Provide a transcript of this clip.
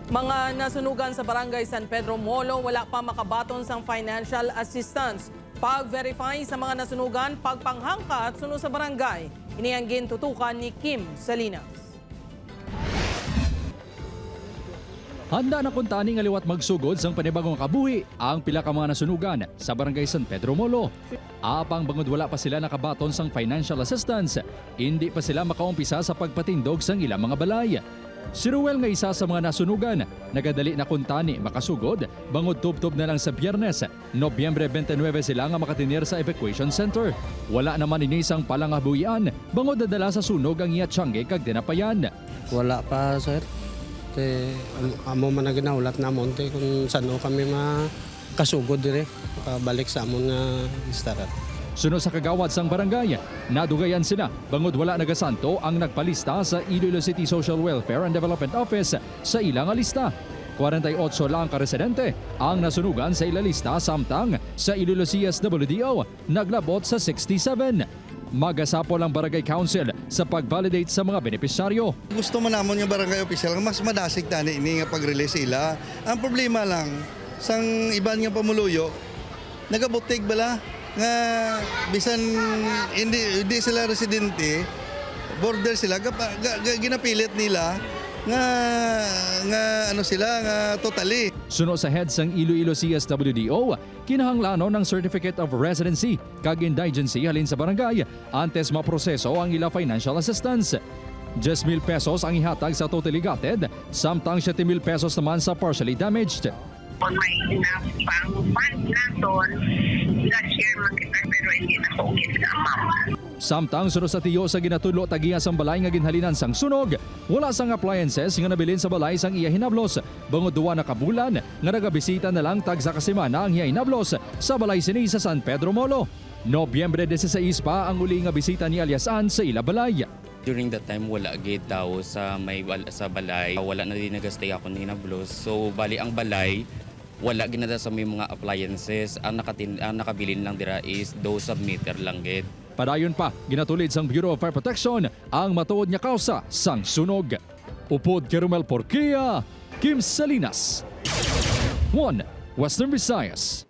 Mga nasunugan sa barangay San Pedro Molo, wala pa makabaton sang financial assistance. Pag-verify sa mga nasunugan, pagpanghangka at suno sa barangay, inianggin tutukan ni Kim Salinas. Handa na kuntaning aliwat magsugod sang panibagong kabuhi ang pila ka mga nasunugan sa barangay San Pedro Molo. Apang bangod wala pa sila nakabaton sang financial assistance, hindi pa sila makaumpisa sa pagpatindog sang ilang mga balay. Si Ruel nga isa sa mga nasunugan, nagadali na kuntani makasugod, bangod tubtob na lang sa Biyernes, Nobyembre 29 sila nga makatinir sa evacuation center. Wala naman inisang palangabuyan, bangod dadala sa sunog ang iya tiyangge kag dinapayan. Wala pa, sir. Amo man na ginaulat na monte kung saan kami makasugod dire, balik sa amon nga listaran. Sunod sa kagawad sang barangay, nadugayan sila bangod wala nagasanto ang nagpalista sa Iloilo City Social Welfare and Development Office sa ilang lista. 48 lang ka residente ang nasunugan sa ilang lista, samtang sa Iloilo CSWDO naglabot sa 67. Magasapol ang Barangay Council sa pag-validate sa mga benepisyaryo. Gusto man namon yung barangay official mas madasig tani ini nga pag-release sila. Ang problema lang sang iban nga pamuluyo nagabutig bala nga bisan hindi sila residente, border sila ginapilit nila nga ano sila nga totally. Suno sa head sang Iloilo CSWDO, kinahanglanon ng Certificate of Residency kag indigency halin sa barangay antes maproseso ang ila financial assistance. 10,000 pesos ang ihatag sa totally gutted, samtang 7,000 pesos naman sa partially damaged. Kung may enough pang fund na doon, share man kita pero hindi na focus ka, ma'am. Samtang sunod sa tiyo sa ginatulo tagiya sang balay nga ginhalinan sang sunog, wala sang appliances nga nabilin sa balay sang iya hinablos. Bangod duwa na kabulan nga nagabisita na lang tag sa kasimana ang iya hinablos sa balay sini sa San Pedro Molo. Nobyembre 16 pa ang uli nga bisita ni Aliasan sa ila balay. During that time, wala gate daw sa balay. Wala na din nagastay ako ng hinablos. So, bali ang balay, wala ginada sa may mga appliances. Ang nakabilin lang dira is those submitter lang gate. Padayon pa, ginatulid sang Bureau of Fire Protection ang matuod niya kausa sang sunog. Upod Kerumel Porquia, Kim Salinas. 1 Western Visayas.